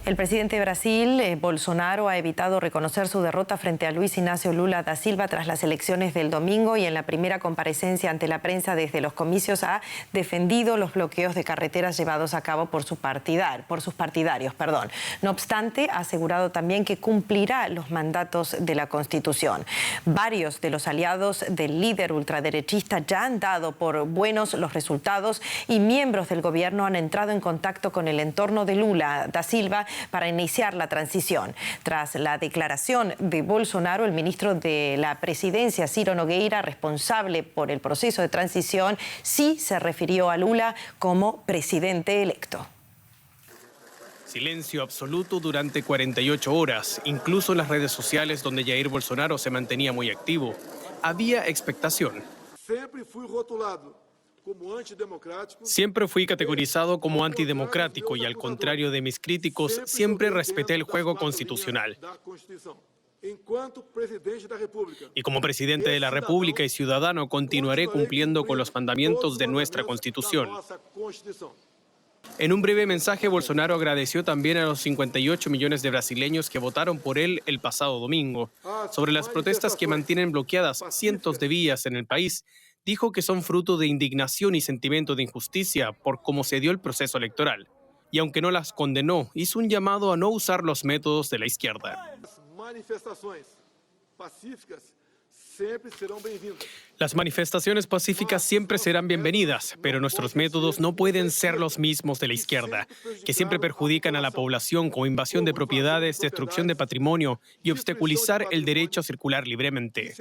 El presidente de Brasil, Bolsonaro, ha evitado reconocer su derrota frente a Luis Inácio Lula da Silva tras las elecciones del domingo y en la primera comparecencia ante la prensa desde los comicios ha defendido los bloqueos de carreteras llevados a cabo por sus partidarios. No obstante, ha asegurado también que cumplirá los mandatos de la Constitución. Varios de los aliados del líder ultraderechista ya han dado por buenos los resultados y miembros del gobierno han entrado en contacto con el entorno de Lula da Silva para iniciar la transición. Tras la declaración de Bolsonaro, el ministro de la Presidencia, Ciro Nogueira, responsable por el proceso de transición, sí se refirió a Lula como presidente electo. Silencio absoluto durante 48 horas, incluso en las redes sociales donde Jair Bolsonaro se mantenía muy activo. Había expectación. Siempre fui categorizado como antidemocrático y al contrario de mis críticos, siempre respeté el juego constitucional. Y como presidente de la República y ciudadano continuaré cumpliendo con los mandamientos de nuestra Constitución. En un breve mensaje, Bolsonaro agradeció también a los 58 millones de brasileños que votaron por él el pasado domingo. Sobre las protestas que mantienen bloqueadas cientos de vías en el país, dijo que son fruto de indignación y sentimiento de injusticia por cómo se dio el proceso electoral. Y aunque no las condenó, hizo un llamado a no usar los métodos de la izquierda. Las manifestaciones pacíficas siempre serán bienvenidas, pero nuestros métodos no pueden ser los mismos de la izquierda, que siempre perjudican a la población con invasión de propiedades, destrucción de patrimonio y obstaculizar el derecho a circular libremente.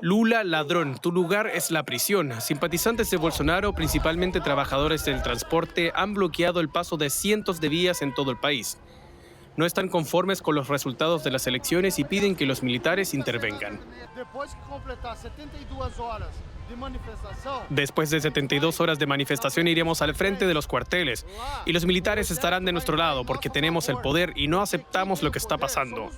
Lula, ladrón, tu lugar es la prisión. Simpatizantes de Bolsonaro, principalmente trabajadores del transporte, han bloqueado el paso de cientos de vías en todo el país. No están conformes con los resultados de las elecciones y piden que los militares intervengan. Después de 72 horas de manifestación iremos al frente de los cuarteles y los militares estarán de nuestro lado porque tenemos el poder y no aceptamos lo que está pasando.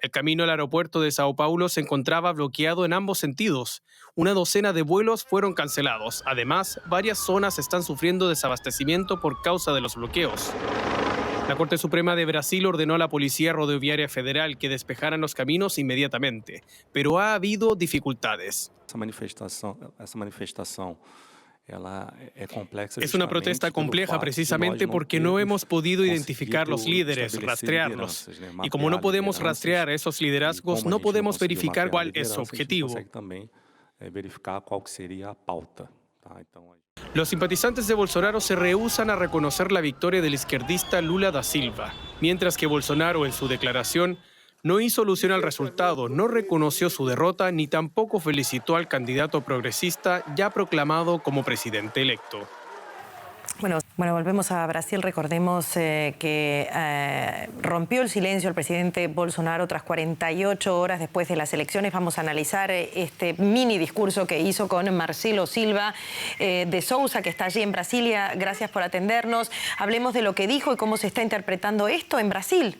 El camino al aeropuerto de Sao Paulo se encontraba bloqueado en ambos sentidos. Una docena de vuelos fueron cancelados. Además, varias zonas están sufriendo desabastecimiento por causa de los bloqueos. La Corte Suprema de Brasil ordenó a la Policía Rodoviaria Federal que despejaran los caminos inmediatamente, pero ha habido dificultades. Es una protesta compleja precisamente porque no hemos podido identificar los líderes, rastrearlos. Y como no podemos rastrear esos liderazgos, no podemos verificar cuál es su objetivo. Los simpatizantes de Bolsonaro se rehúsan a reconocer la victoria del izquierdista Lula da Silva, mientras que Bolsonaro en su declaración no hizo alusión al resultado, no reconoció su derrota ni tampoco felicitó al candidato progresista ya proclamado como presidente electo. Bueno, volvemos a Brasil. Recordemos que rompió el silencio el presidente Bolsonaro tras 48 horas después de las elecciones. Vamos a analizar este mini discurso que hizo con Marcelo Silva de Sousa, que está allí en Brasilia. Gracias por atendernos. Hablemos de lo que dijo y cómo se está interpretando esto en Brasil.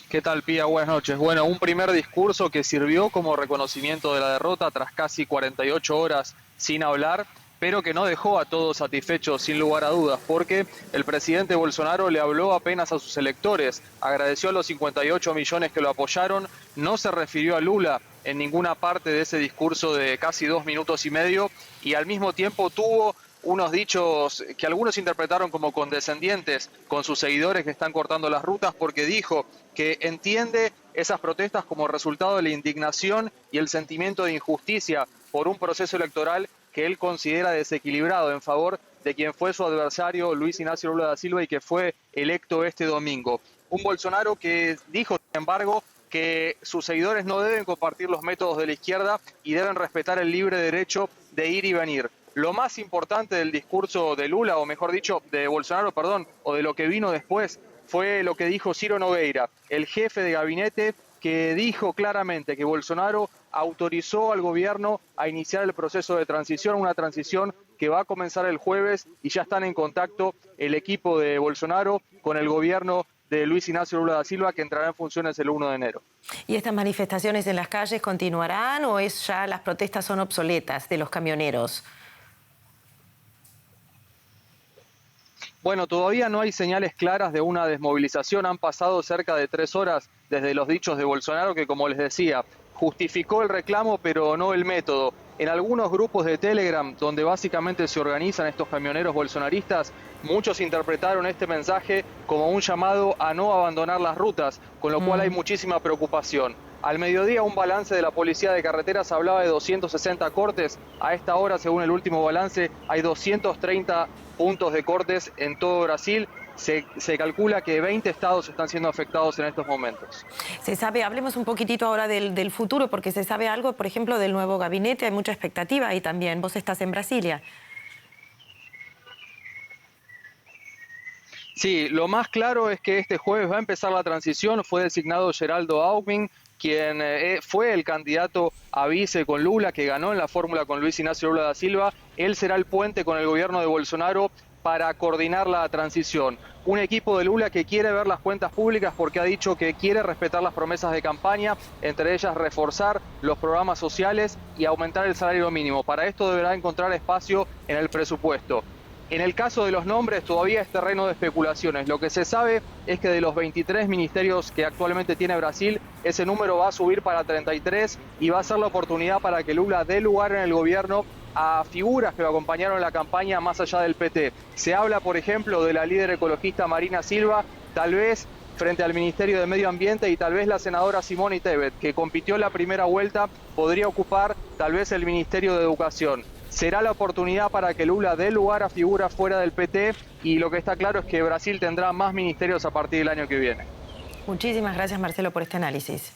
¿Qué tal, Pía? Buenas noches. Bueno, un primer discurso que sirvió como reconocimiento de la derrota tras casi 48 horas sin hablar, pero que no dejó a todos satisfechos sin lugar a dudas, porque el presidente Bolsonaro le habló apenas a sus electores, agradeció a los 58 millones que lo apoyaron, no se refirió a Lula en ninguna parte de ese discurso de casi 2 minutos y medio y al mismo tiempo tuvo unos dichos que algunos interpretaron como condescendientes con sus seguidores que están cortando las rutas porque dijo que entiende esas protestas como resultado de la indignación y el sentimiento de injusticia por un proceso electoral que él considera desequilibrado en favor de quien fue su adversario Luis Inácio Lula da Silva y que fue electo este domingo. Un Bolsonaro que dijo, sin embargo, que sus seguidores no deben compartir los métodos de la izquierda y deben respetar el libre derecho de ir y venir. Lo más importante del discurso de Lula, o mejor dicho, de Bolsonaro, o de lo que vino después, fue lo que dijo Ciro Nogueira, el jefe de gabinete, que dijo claramente que Bolsonaro autorizó al gobierno a iniciar el proceso de transición, una transición que va a comenzar el jueves y ya están en contacto el equipo de Bolsonaro con el gobierno de Luis Ignacio Lula da Silva, que entrará en funciones el 1 de enero. ¿Y estas manifestaciones en las calles continuarán o ya las protestas son obsoletas de los camioneros? Bueno, todavía no hay señales claras de una desmovilización. Han pasado cerca de 3 horas desde los dichos de Bolsonaro, que, como les decía, justificó el reclamo, pero no el método. En algunos grupos de Telegram, donde básicamente se organizan estos camioneros bolsonaristas, muchos interpretaron este mensaje como un llamado a no abandonar las rutas, con lo cual hay muchísima preocupación. Al mediodía, un balance de la Policía de Carreteras hablaba de 260 cortes. A esta hora, según el último balance, hay 230 puntos de cortes en todo Brasil. Se calcula que 20 estados están siendo afectados en estos momentos. Se sabe, hablemos un poquitito ahora del futuro, porque se sabe algo, por ejemplo, del nuevo gabinete. Hay mucha expectativa ahí también. Vos estás en Brasilia. Sí, lo más claro es que este jueves va a empezar la transición. Fue designado Geraldo Alckmin, quien fue el candidato a vice con Lula, que ganó en la fórmula con Luis Ignacio Lula da Silva. Él será el puente con el gobierno de Bolsonaro para coordinar la transición. Un equipo de Lula que quiere ver las cuentas públicas porque ha dicho que quiere respetar las promesas de campaña, entre ellas reforzar los programas sociales y aumentar el salario mínimo. Para esto deberá encontrar espacio en el presupuesto. En el caso de los nombres todavía es terreno de especulaciones. Lo que se sabe es que de los 23 ministerios que actualmente tiene Brasil, ese número va a subir para 33 y va a ser la oportunidad para que Lula dé lugar en el gobierno a figuras que lo acompañaron en la campaña más allá del PT. Se habla, por ejemplo, de la líder ecologista Marina Silva, tal vez frente al Ministerio de Medio Ambiente, y tal vez la senadora Simone Tebet, que compitió en la primera vuelta, podría ocupar tal vez el Ministerio de Educación. Será la oportunidad para que Lula dé lugar a figuras fuera del PT, y lo que está claro es que Brasil tendrá más ministerios a partir del año que viene. Muchísimas gracias, Marcelo, por este análisis.